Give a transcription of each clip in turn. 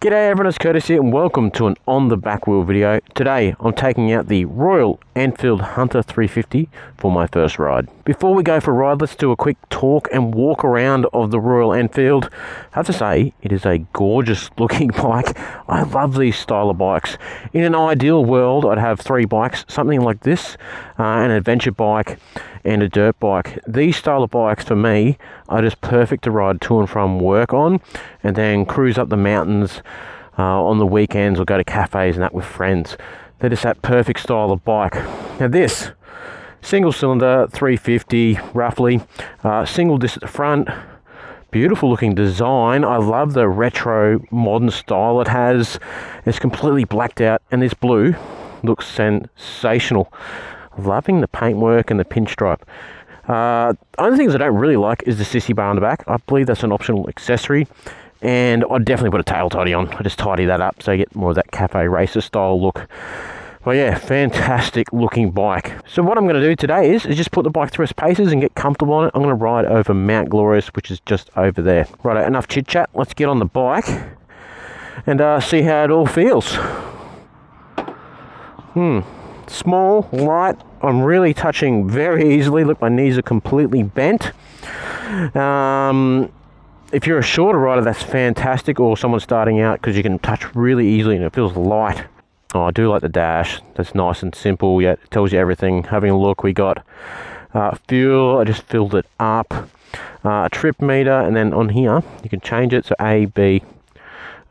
G'day everyone, it's Curtis here and welcome to an On The Back Wheel video. Today I'm taking out the Royal Enfield Hunter 350 for my first ride. Before we go for a ride, let's do a quick talk and walk around of the Royal Enfield. I have to say, it is a gorgeous looking bike. I love these style of bikes. In an ideal world, I'd have 3 bikes, something like this, an adventure bike and a dirt bike. These style of bikes for me are just perfect to ride to and from work on, and then cruise up the mountains on the weekends or go to cafes and that with friends. They're just that perfect style of bike. Now this, single cylinder 350 roughly, single disc at the front, beautiful looking design. I love the retro modern style it has. It's completely blacked out and this blue looks sensational. Loving the paintwork and the pinstripe. Only things I don't really like is the sissy bar on the back. I believe that's an optional accessory, and I'd definitely put a tail tidy on. I just tidy that up so you get more of that cafe racer style look. But yeah, fantastic looking bike. So what I'm going to do today is just put the bike through its paces and get comfortable on it. I'm going to ride over Mount Glorious, which is just over there. Right, enough chit chat. Let's get on the bike and see how it all feels. Small, light. I'm really touching very easily. Look, my knees are completely bent. If you're a shorter rider, that's fantastic, or someone starting out, because you can touch really easily and it feels light. Oh, I do like the dash. That's nice and simple, yet it tells you everything. Having a look, we got fuel. I just filled it up. A trip meter, and then on here you can change it, so A, B,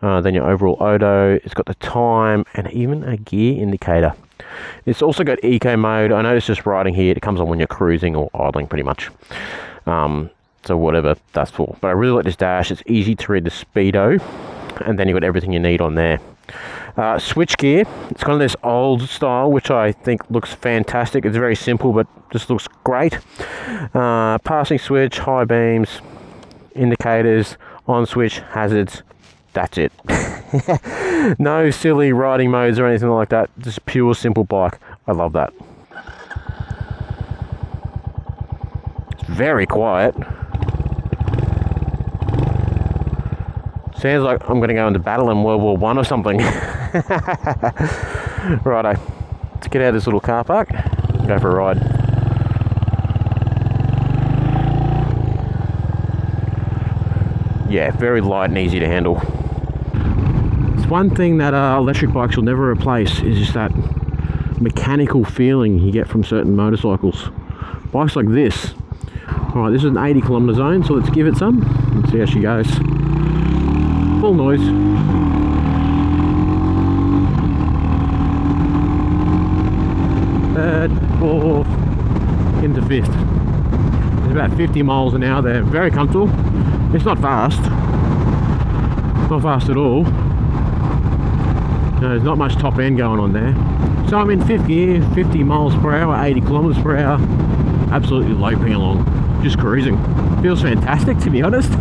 then your overall odo. It's got the time and even a gear indicator. It's also got eco mode. I noticed just riding here, it comes on when you're cruising or idling pretty much. So whatever that's for. But I really like this dash. It's easy to read the speedo, and then you've got everything you need on there. Switch gear. It's kind of this old style, which I think looks fantastic. It's very simple, but just looks great. Passing switch, high beams, indicators, on switch, hazards. That's it. No silly riding modes or anything like that. Just pure simple bike. I love that. It's very quiet. Sounds like I'm going to go into battle in World War I or something. Righto. Let's get out of this little car park and go for a ride. Yeah, very light and easy to handle. One thing that electric bikes will never replace is just that mechanical feeling you get from certain motorcycles. Bikes like this. Alright, this is an 80 kilometer zone, so let's give it some and see how she goes. Full noise. Third, fourth, into fifth. It's about 50 miles an hour there. Very comfortable. It's not fast. Not fast at all. There's not much top end going on there. So I'm in 5th gear, 50 miles per hour, 80 kilometers per hour. Absolutely loping along, just cruising. Feels fantastic, to be honest.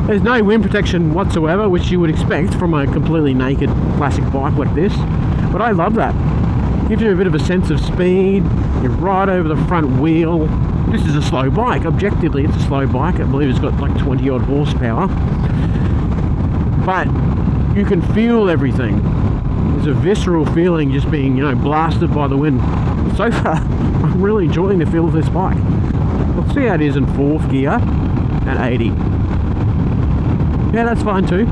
There's no wind protection whatsoever, which you would expect from a completely naked classic bike like this. But I love that. Gives you a bit of a sense of speed. You ride over the front wheel. This is a slow bike. Objectively, it's a slow bike. I believe it's got like 20 odd horsepower. But you can feel everything. There's a visceral feeling just being, blasted by the wind. So far, I'm really enjoying the feel of this bike. Let's see how it is in 4th gear at 80. Yeah, that's fine too.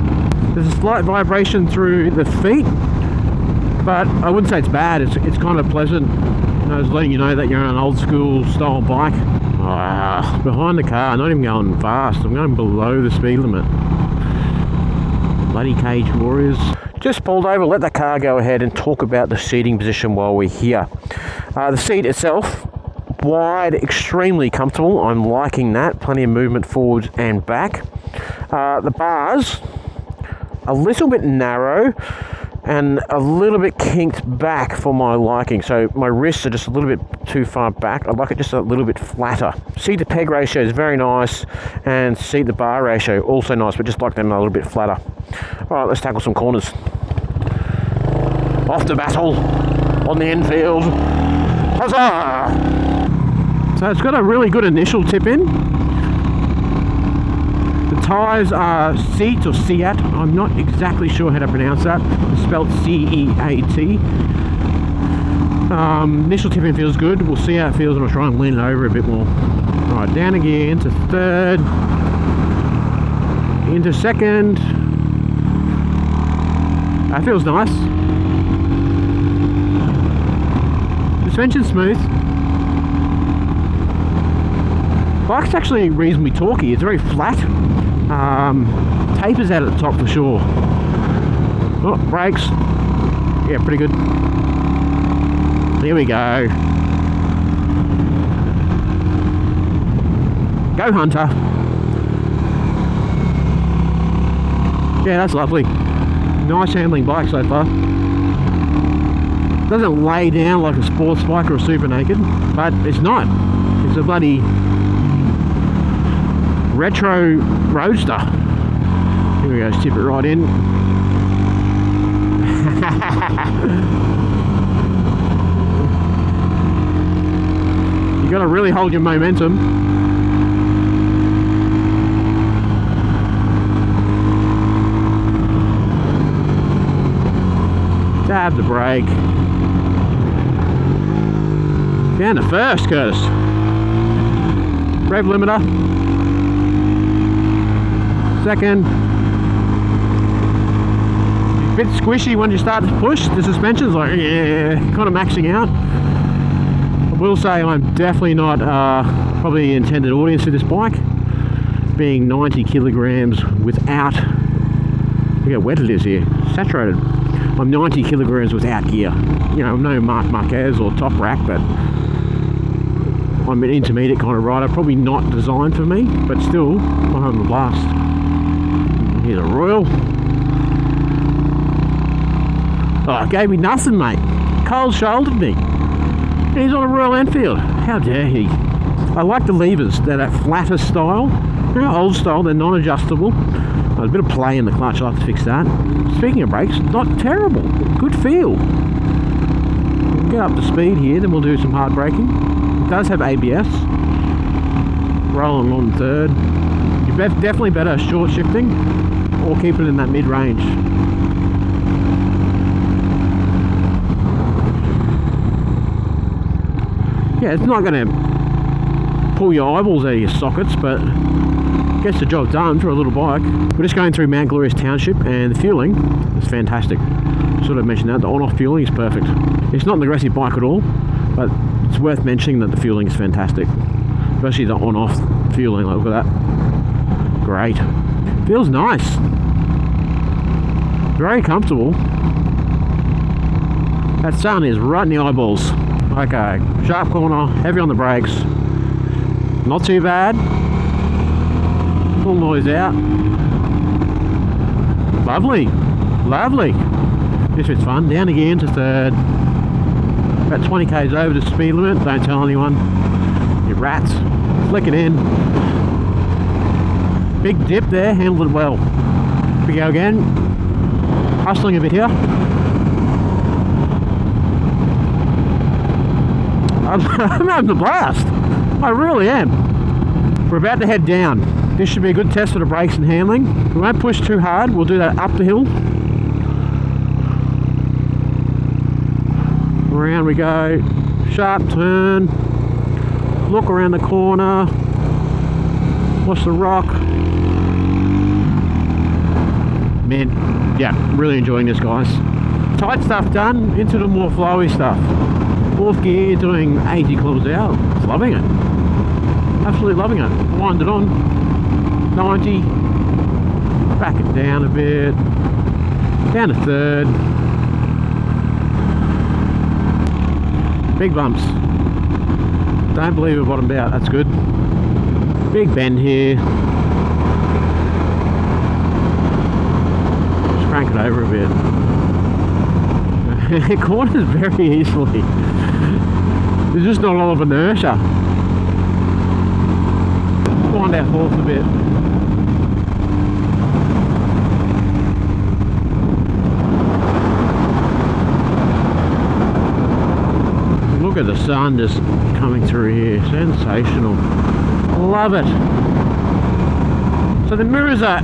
There's a slight vibration through the feet, but I wouldn't say it's bad. It's kind of pleasant. It's letting you know that you're on an old school style bike. Behind the car, I'm not even going fast. I'm going below the speed limit. Bloody cage warriors. Just pulled over, let that car go ahead and talk about the seating position while we're here. The seat itself, wide, extremely comfortable. I'm liking that. Plenty of movement forwards and back. The bars, a little bit narrow and a little bit kinked back for my liking. So my wrists are just a little bit too far back. I'd like it just a little bit flatter. Seat to peg ratio is very nice, and seat to bar ratio also nice, but just like them a little bit flatter. All right, let's tackle some corners. Off to battle on the Enfield. Huzzah! So it's got a really good initial tip in. The tyres are Seat or Seat. I'm not exactly sure how to pronounce that. It's spelled C-E-A-T. Initial tipping feels good. We'll see how it feels when I try and lean it over a bit more. Right, down again to third. Into second. That feels nice. Suspension smooth. Bike's actually reasonably torquey. It's very flat. Tapers out at the top for sure. Oh, brakes. Yeah, pretty good. Here we go. Go Hunter. Yeah, that's lovely. Nice handling bike so far. Doesn't lay down like a sports bike or a super naked, but it's not. It's a bloody retro roadster. Here we go, tip it right in. You got to really hold your momentum. Tab the brake. Down to first, Curtis. Rev limiter. Second. A bit squishy when you start to push. The suspension's like, yeah, kind of maxing out. I will say I'm definitely not probably the intended audience for this bike. Being 90 kilograms without, look how wet it is here, saturated. I'm 90 kilograms without gear. You know, I'm no Marc Marquez or Top Rack, but I'm an intermediate kind of rider. Probably not designed for me, but still, I'm having a blast. Here's a Royal. Oh, it gave me nothing, mate. Cold shouldered me. He's on a Royal Enfield. How dare he? I like the levers. They're that flatter style. They're old style. They're non-adjustable. There's a bit of play in the clutch. I'll have to fix that. Speaking of brakes, not terrible. Good feel. We'll get up to speed here, then we'll do some hard braking. It does have ABS. Rolling on third. You're definitely better short shifting or keep it in that mid-range. Yeah, it's not going to pull your eyeballs out of your sockets, but gets the job done for a little bike. We're just going through Mount Glorious Township, and the fueling is fantastic. Sort of mentioned that the on-off fueling is perfect. It's not an aggressive bike at all, but it's worth mentioning that the fueling is fantastic, especially the on-off fueling. Like, look at that, great. Feels nice, very comfortable. That sun is right in the eyeballs. Okay, sharp corner, heavy on the brakes. Not too bad. Full noise out. Lovely, lovely. This was fun. Down again to third. About 20 k's over the speed limit. Don't tell anyone. You rats. Flick it in. Big dip there. Handled it well. Here we go again. Hustling a bit here. I'm having a blast. I really am. We're about to head down. This should be a good test for the brakes and handling. We won't push too hard. We'll do that up the hill. Around we go. Sharp turn. Look around the corner. Watch the rock. Man, yeah, really enjoying this, guys. Tight stuff done, into the more flowy stuff. Fourth gear, doing 80 kilometers an hour. Loving it. Absolutely loving it. Wind it on. 90. Back it down a bit. Down to third. Big bumps. Don't believe it bottomed out. That's good. Big bend here. Just crank it over a bit. It corners very easily. There's just not a lot of inertia. Wind our fourth a bit. Look at the sun just coming through here. Sensational. Love it. So the mirrors are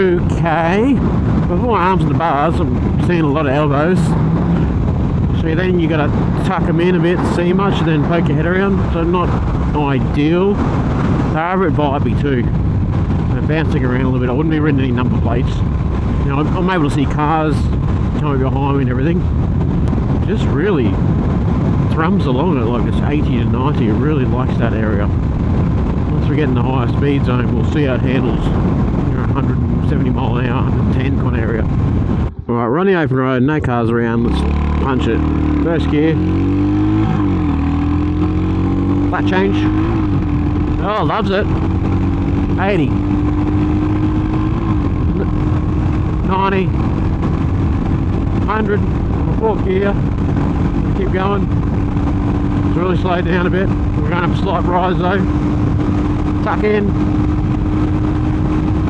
okay. With my arms and the bars, I'm seeing a lot of elbows. So then you got to tuck them in a bit, see much, and then poke your head around. So not ideal. They're over at vibey too. They're bouncing around a little bit. I wouldn't be reading any number plates. You know, I'm able to see cars coming behind me and everything. Just really thrums along at like this 80 to 90. It really likes that area. Once we get in the higher speed zone, we'll see how it handles. You know, 170 mile an hour, 110 kind of area. Alright, we're on the open road, no cars around. Let's punch it. First gear. Flat change. Oh, loves it. 80. 90. 100. Fourth gear. Keep going. It's really slowed down a bit. We're going up a slight rise though. Tuck in.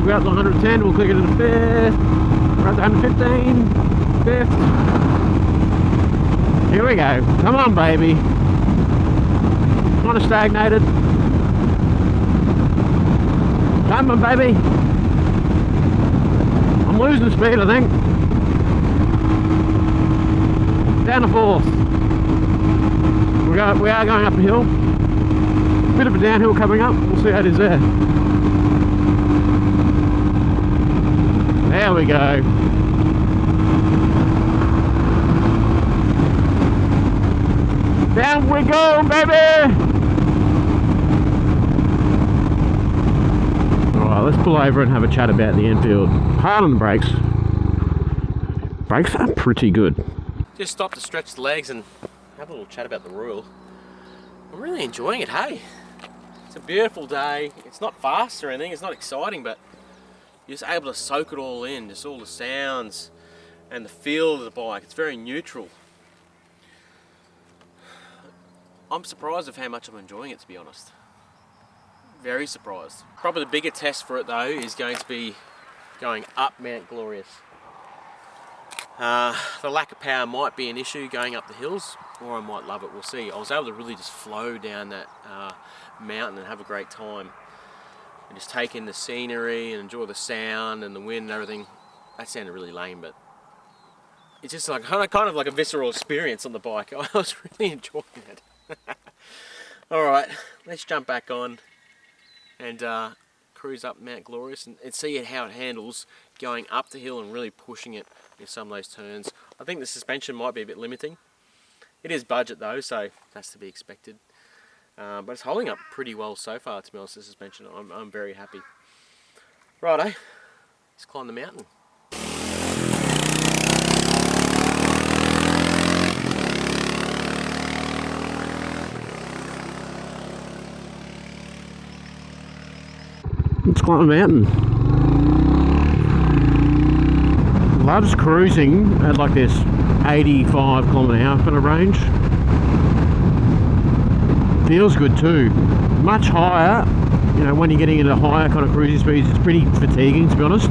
We're up to 110. We'll click it to the fifth. We're up to 115. Fifth. Here we go. Come on, baby. Kind of stagnated. Come on, baby. I'm losing speed, I think. Down to fourth. We are going up a hill. Bit of a downhill coming up. We'll see how it is there. There we go. Down we go, baby! Alright, let's pull over and have a chat about the Enfield. Hard on the brakes. Brakes are pretty good. Just stop to stretch the legs and have a little chat about the Royal. I'm really enjoying it, hey? It's a beautiful day. It's not fast or anything, it's not exciting, but you're just able to soak it all in, just all the sounds and the feel of the bike. It's very neutral. I'm surprised of how much I'm enjoying it, to be honest. Very surprised. Probably the bigger test for it though is going to be going up Mount Glorious. The lack of power might be an issue going up the hills, or I might love it, we'll see. I was able to really just flow down that mountain and have a great time. And just take in the scenery and enjoy the sound and the wind and everything. That sounded really lame, but it's just like kind of like a visceral experience on the bike. I was really enjoying it. Alright, let's jump back on and cruise up Mount Glorious and see how it handles going up the hill and really pushing it in some of those turns. I think the suspension might be a bit limiting. It is budget though, so that's to be expected. But it's holding up pretty well so far, to be honest, the suspension. I'm very happy. Righto, let's climb the mountain. Let's climb the mountain. Loves cruising at like this 85 km/h kind of range. Feels good too. Much higher, you know, when you're getting into higher kind of cruising speeds, it's pretty fatiguing, to be honest.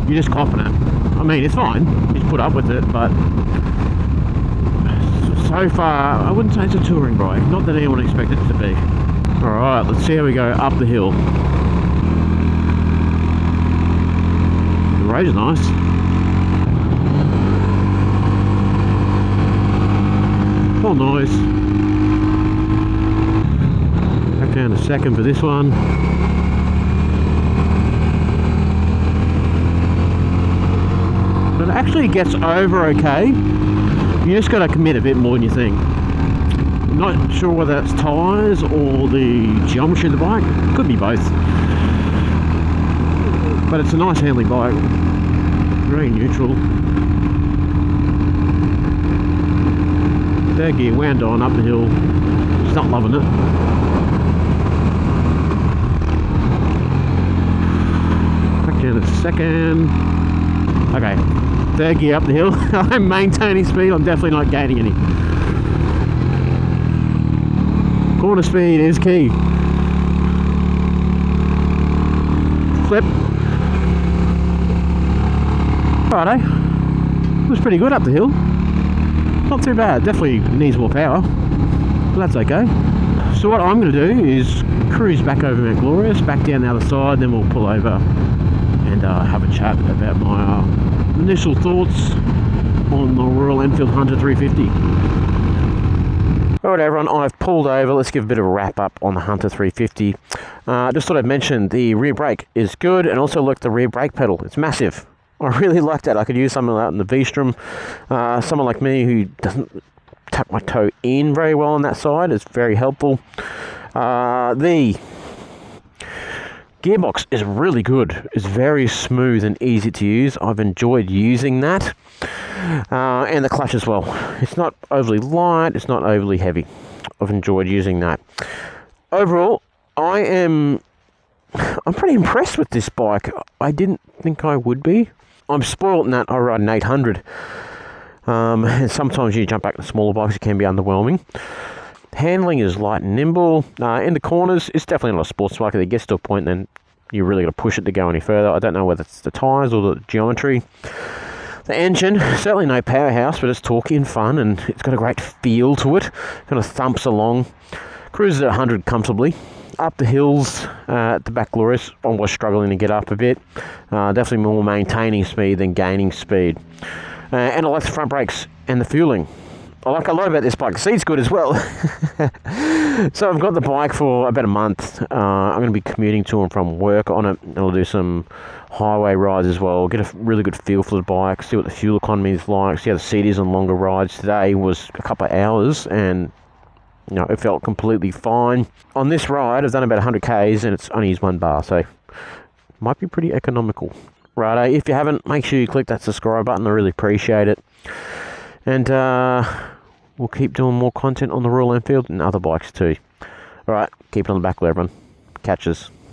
You're just copping it. I mean, it's fine. You just put up with it, but so far, I wouldn't say it's a touring bike. Not that anyone expected it to be. Alright, let's see how we go up the hill. The road's nice. All noise. Back down a second for this one. But it actually gets over okay. You just got to commit a bit more than you think. I'm not sure whether that's tyres or the geometry of the bike. Could be both. But it's a nice handling bike. Very neutral. Third gear wound on up the hill. Just not loving it. Back down a second. Okay, third gear up the hill. I'm maintaining speed. I'm definitely not gaining any. Corner speed is key. Flip. Righto. It was pretty good up the hill. Not too bad. Definitely needs more power, but that's okay. So what I'm going to do is cruise back over Mount Glorious, back down the other side, then we'll pull over and have a chat about my initial thoughts on the Royal Enfield Hunter 350. Alright everyone, I've pulled over. Let's give a bit of a wrap up on the Hunter 350. Just thought I'd mention the rear brake is good, and also look, the rear brake pedal, it's massive. I really like that. I could use something like that in the V-Strom. Someone like me who doesn't tuck my toe in very well on that side is very helpful. The gearbox is really good. It's very smooth and easy to use. I've enjoyed using that. And the clutch as well. It's not overly light, it's not overly heavy. I've enjoyed using that. Overall, I'm pretty impressed with this bike. I didn't think I would be. I'm spoiled in that I ride an 800. And sometimes you jump back to smaller bikes, it can be underwhelming. Handling is light and nimble. In the corners, it's definitely not a sports bike. It gets to a point, then you really got to push it to go any further. I don't know whether it's the tyres or the geometry. The engine, certainly no powerhouse, but it's torquey and fun, and it's got a great feel to it. Kind of thumps along. Cruises at 100 comfortably. Up the hills at the Back Glorious, I was struggling to get up a bit. Definitely more maintaining speed than gaining speed. And I like the front brakes and the fueling. I like a lot about this bike. The seat's good as well. So I've got the bike for about a month. I'm going to be commuting to and from work on it. I'll do some highway rides as well. Get a really good feel for the bike. See what the fuel economy is like. See how the seat is on longer rides. Today was a couple of hours and it felt completely fine. On this ride, I've done about 100 Ks and it's only used one bar. So might be pretty economical. Righto, if you haven't, make sure you click that subscribe button. I really appreciate it. And we'll keep doing more content on the Royal Enfield and other bikes too. Alright, keep it on the back wheel, everyone. Catches.